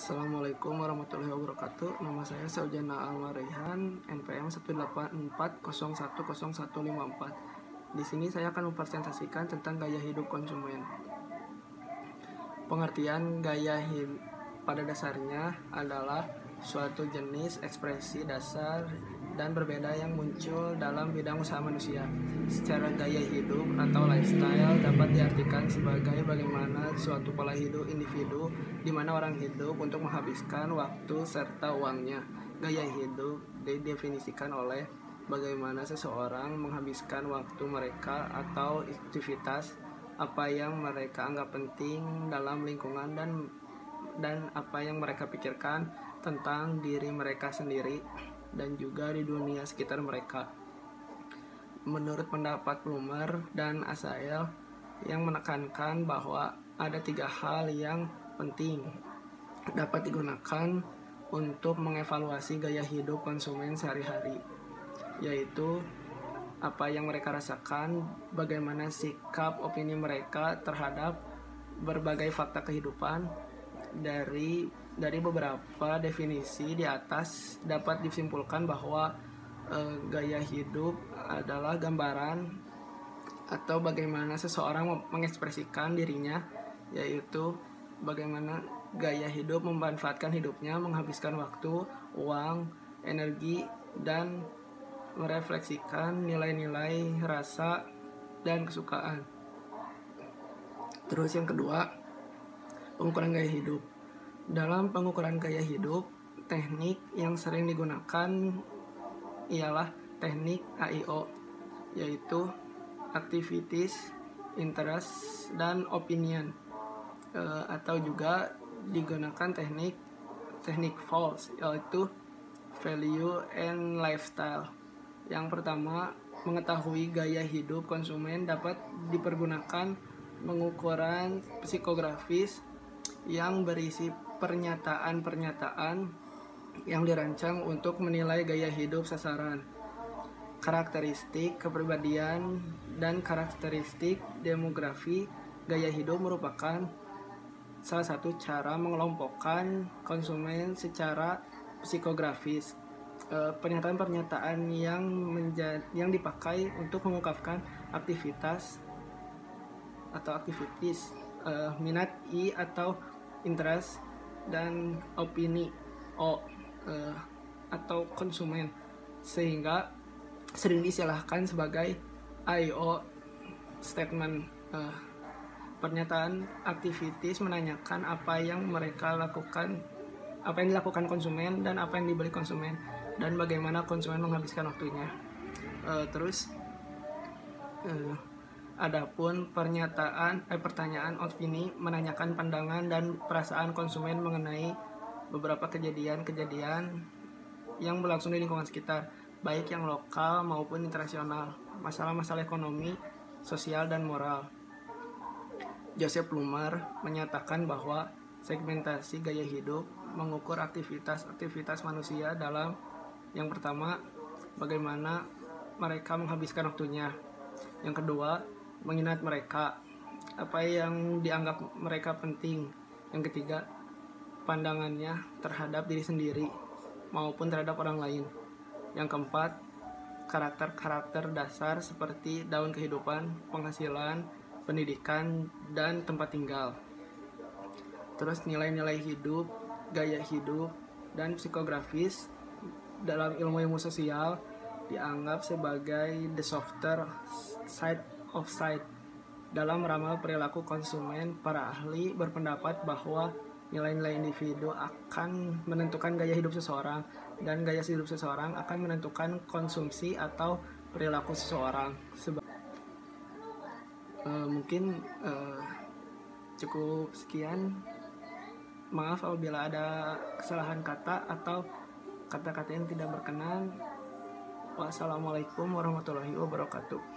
Assalamualaikum warahmatullahi wabarakatuh. Nama saya Saujana Almarihan, NPM 184010154. Di sini saya akan mempresentasikan tentang gaya hidup konsumen. Pengertian gaya hidup pada dasarnya adalah suatu jenis ekspresi dasar dan berbeda yang muncul dalam bidang usaha manusia. Secara gaya hidup atau lifestyle dapat diartikan sebagai bagaimana suatu pola hidup individu di mana orang hidup untuk menghabiskan waktu serta uangnya. Gaya hidup didefinisikan oleh bagaimana seseorang menghabiskan waktu mereka atau aktivitas apa yang mereka anggap penting dalam lingkungan dan apa yang mereka pikirkan tentang diri mereka sendiri dan juga di dunia sekitar mereka. Menurut pendapat Plumer dan Asael yang menekankan bahwa ada 3 hal yang penting dapat digunakan untuk mengevaluasi gaya hidup konsumen sehari-hari, yaitu apa yang mereka rasakan, bagaimana sikap opini mereka terhadap berbagai fakta kehidupan. Dari beberapa definisi di atas dapat disimpulkan bahwa gaya hidup adalah gambaran atau bagaimana seseorang mengekspresikan dirinya, yaitu bagaimana gaya hidup memanfaatkan hidupnya, menghabiskan waktu, uang, energi, dan merefleksikan nilai-nilai, rasa, dan kesukaan. Terus yang kedua, pengukuran gaya hidup. Dalam pengukuran gaya hidup, teknik yang sering digunakan ialah teknik AIO, yaitu activities, interest, dan opinion, atau juga digunakan teknik FALS, yaitu value and lifestyle. Yang pertama, mengetahui gaya hidup konsumen dapat dipergunakan pengukuran psikografis yang berisi pernyataan-pernyataan yang dirancang untuk menilai gaya hidup sasaran, karakteristik kepribadian, dan karakteristik demografi. Gaya hidup merupakan salah satu cara mengelompokkan konsumen secara psikografis. Pernyataan-pernyataan yang dipakai untuk mengungkapkan aktivitas, minat I atau interest, dan opini O atau konsumen, sehingga sering disilahkan sebagai IO statement. Pernyataan aktivitas menanyakan apa yang dilakukan konsumen dan apa yang dibeli konsumen dan bagaimana konsumen menghabiskan waktunya. Adapun pertanyaan opini menanyakan pandangan dan perasaan konsumen mengenai beberapa kejadian-kejadian yang berlangsung di lingkungan sekitar, baik yang lokal maupun internasional, masalah-masalah ekonomi, sosial, dan moral. Joseph Plumer menyatakan bahwa segmentasi gaya hidup mengukur aktivitas manusia dalam yang pertama, bagaimana mereka menghabiskan waktunya. Yang kedua, mengingat mereka, apa yang dianggap mereka penting. Yang ketiga, pandangannya terhadap diri sendiri maupun terhadap orang lain. Yang keempat, karakter-karakter dasar seperti daun kehidupan, penghasilan, pendidikan, dan tempat tinggal. Terus nilai-nilai hidup, gaya hidup, dan psikografis dalam ilmu sosial dianggap sebagai the softer side of sight. Dalam meramal perilaku konsumen, para ahli berpendapat bahwa nilai-nilai individu akan menentukan gaya hidup seseorang, dan gaya hidup seseorang akan menentukan konsumsi atau perilaku seseorang. Mungkin cukup sekian. Maaf apabila ada kesalahan kata atau kata-kata yang tidak berkenan. Wassalamualaikum warahmatullahi wabarakatuh.